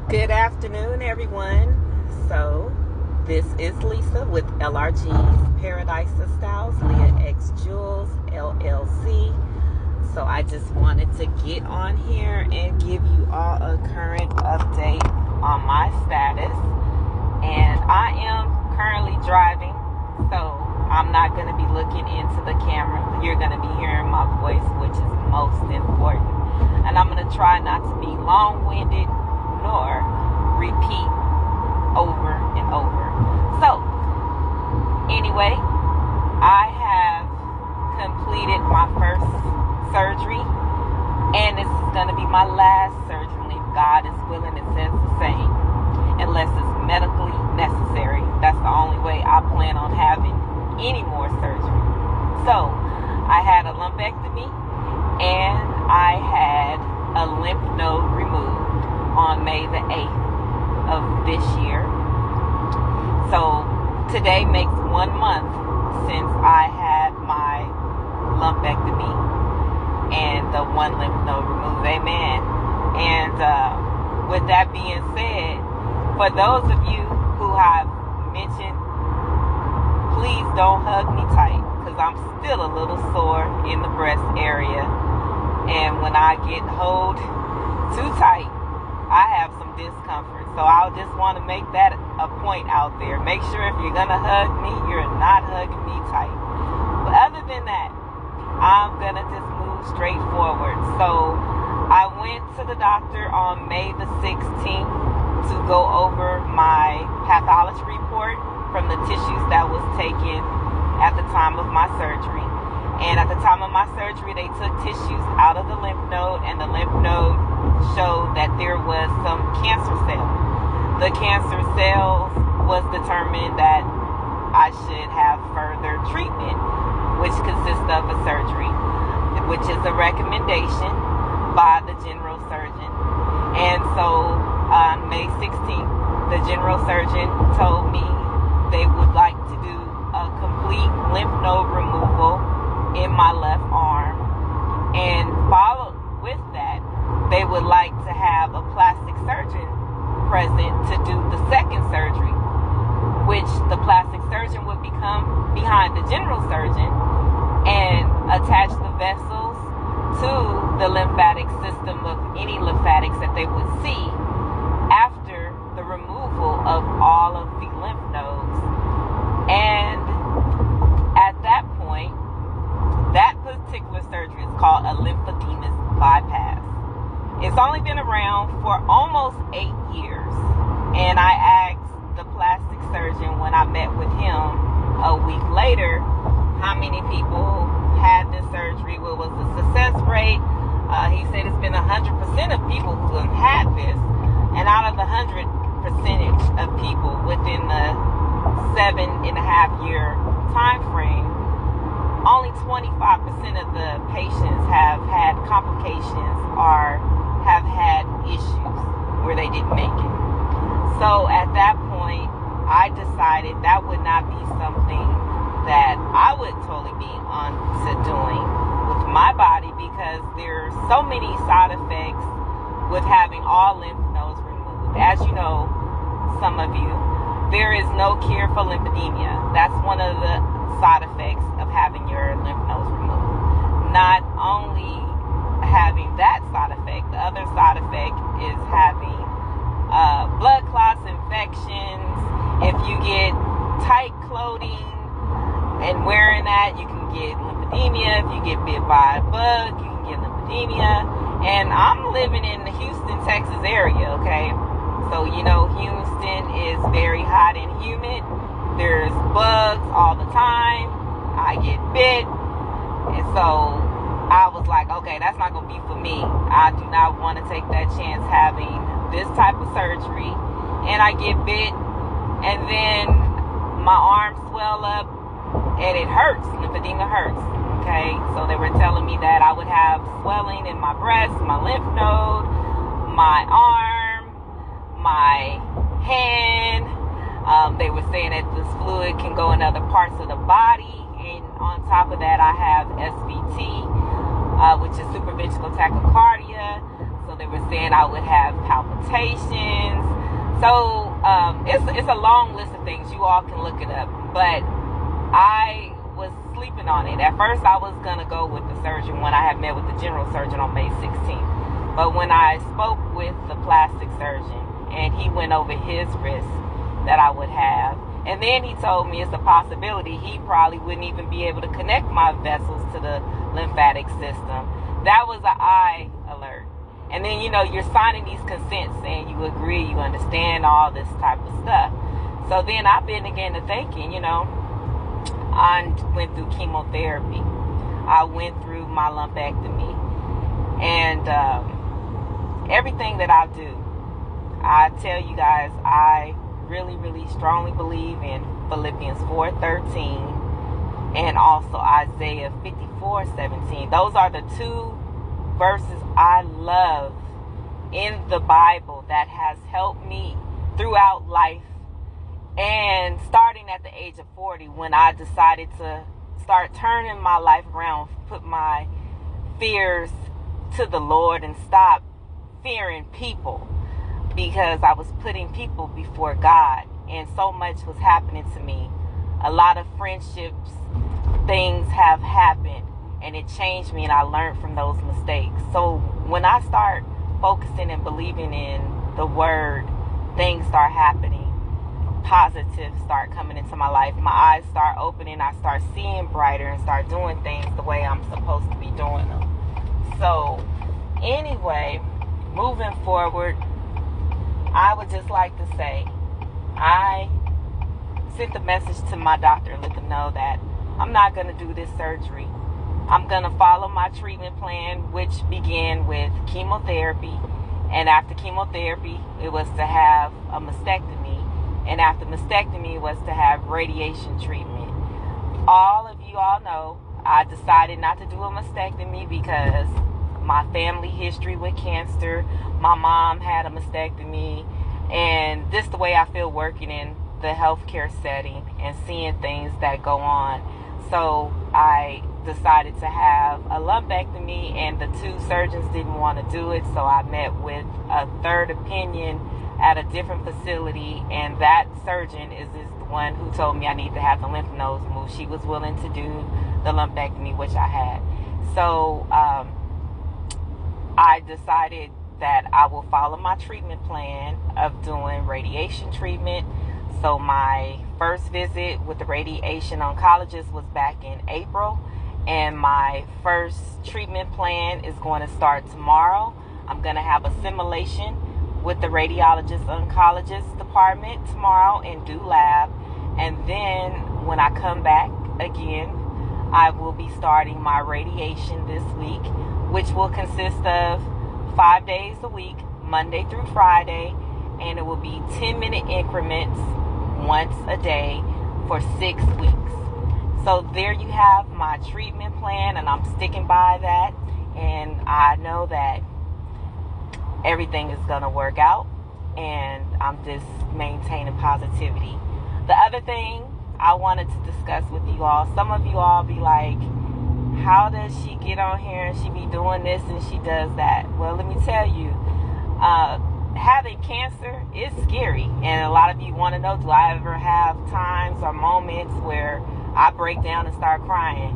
Good afternoon, everyone. So, this is Lisa with lrgsparadiseofstylesliaxjewels, LLC. So, I just wanted to get on here and give you all a current update on my status. And I am currently driving, so I'm not going to be looking into the camera. You're going to be hearing my voice, which is most important. And I'm going to try not to be long-winded nor repeat over and over. So, anyway, I have completed my first surgery, and this is going to be my last surgery. If God is willing, it says the same, unless it's medically necessary. That's the only way I plan on having any more surgery. So, I had a lumpectomy, and I had a lymph node removed on May the 8th of this year. So today makes 1 month since I had my lumpectomy and the one lymph node removed. Amen. And with that being said, for those of you who have mentioned, please don't hug me tight, because I'm still a little sore in the breast area. And when I get held too tight, I have some discomfort. So I'll just want to make that a point out there. Make sure if you're going to hug me, you're not hugging me tight. But other than that, I'm going to just move straight forward. So I went to the doctor on May the 16th to go over my pathology report from the tissues that was taken at the time of my surgery. And at the time of my surgery, they took tissues out of the lymph node, and the lymph node showed that there was some cancer cells. The cancer cells was determined that I should have further treatment, which consists of a surgery, which is a recommendation by the general surgeon. And so on May 16th, the general surgeon told me they would like to do a complete lymph node removal in my left arm, and followed with that, they would like to have a plastic surgeon present to do the second surgery, which the plastic surgeon would become behind the general surgeon and attach the vessels to the lymphatic system of any lymphatics that they would see after the removal of all of the lymph nodes. And at that point, that particular surgery is called a lymphoedema bypass. It's only been around for almost 8 years. And I asked the plastic surgeon when I met with him a week later how many people had this surgery, what was the success rate. He said it's been 100% of people who have had this. And out of the 100% of people within the 7.5-year time frame, only 25% of the patients have had complications or have had issues where they didn't make it. So at that point, I decided that would not be something that I would totally be on to doing with my body, because there's so many side effects with having all lymph nodes removed. As you know, some of you, there is no cure for lymphedema. That's one of the side effects of having your lymph nodes removed. Not only having that side effect, the other side effect is having blood clots, infections. If you get tight clothing and wearing that, you can get lymphedema. If you get bit by a bug, you can get lymphedema. And I'm living in the Houston, Texas area, okay? So, you know, Houston is very hot and humid. There's bugs all the time. I get bit. And so I was like, okay, that's not going to be for me. I do not want to take that chance having this type of surgery. And I get bit, and then my arms swell up, and it hurts. Lymphedema hurts. Okay, so they were telling me that I would have swelling in my breast, my lymph node, my arm, my hand. They were saying that this fluid can go in other parts of the body. And on top of that, I have SVT, which is supraventricular tachycardia. So they were saying I would have palpitations. So it's a long list of things. You all can look it up. But I was sleeping on it. At first, I was going to go with the surgeon when I had met with the general surgeon on May 16th. But when I spoke with the plastic surgeon, and he went over his risk that I would have, and then he told me it's a possibility he probably wouldn't even be able to connect my vessels to the lymphatic system. That was an eye alert. And then, you're signing these consents saying you agree, you understand all this type of stuff. So then I began to thinking, I went through chemotherapy. I went through my lumpectomy. And everything that I do, I tell you guys, I really, really strongly believe in Philippians 4:13 and also Isaiah 54:17. Those are the two verses I love in the Bible that has helped me throughout life. And starting at the age of 40, when I decided to start turning my life around, put my fears to the Lord and stop fearing people, because I was putting people before God, and so much was happening to me. A lot of friendships, things have happened, and it changed me, and I learned from those mistakes. So when I start focusing and believing in the word, things start happening. Positive start coming into my life. My eyes start opening. I start seeing brighter and start doing things the way I'm supposed to be doing them. So anyway, moving forward, I would just like to say I sent a message to my doctor and let them know that I'm not going to do this surgery. I'm going to follow my treatment plan, which began with chemotherapy. And after chemotherapy, it was to have a mastectomy. And after mastectomy was to have radiation treatment. All of you all know I decided not to do a mastectomy because my family history with cancer, my mom had a mastectomy, and this is the way I feel working in the healthcare setting and seeing things that go on. So I decided to have a lumpectomy, and the two surgeons didn't want to do it, so I met with a third opinion at a different facility, and that surgeon is the one who told me I need to have the lymph nodes moved. She was willing to do the lumpectomy, which I had. So I decided that I will follow my treatment plan of doing radiation treatment. So my first visit with the radiation oncologist was back in April, and my first treatment plan is going to start tomorrow. I'm going to have a simulation with the radiologist oncologist department tomorrow and do lab. And then when I come back again, I will be starting my radiation this week, which will consist of 5 days a week, Monday through Friday, and it will be 10-minute increments once a day for 6 weeks. So there you have my treatment plan, and I'm sticking by that, and I know that everything is going to work out, and I'm just maintaining positivity. The other thing I wanted to discuss with you all, some of you all be like, how does she get on here and she be doing this and she does that? Well, let me tell you, having cancer is scary, and a lot of you want to know, do I ever have times or moments where I break down and start crying?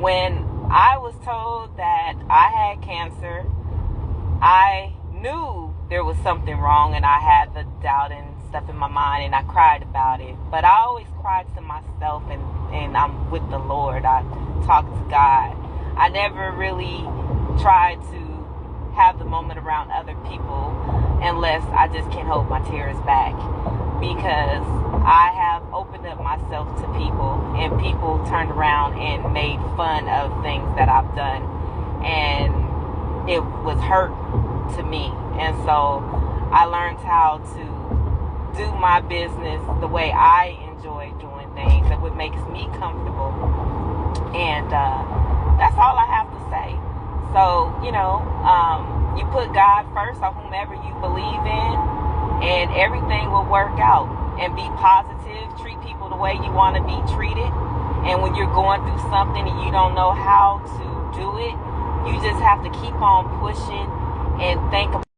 When I was told that I had cancer, I knew there was something wrong, and I had the doubt and stuff in my mind, and I cried about it. But I always cried to myself, and I'm with the Lord. I talk to God. I never really tried to have the moment around other people unless I just can't hold my tears back, because I have opened up myself to people, and people turned around and made fun of things that I've done, and it was hurt to me. And so I learned how to do my business the way I enjoy doing things and what makes me comfortable. And that's all I have to say. So, you put God first, or whomever you believe in, and everything will work out. And be positive, treat people the way you want to be treated. And when you're going through something and you don't know how to do it, you just have to keep on pushing and think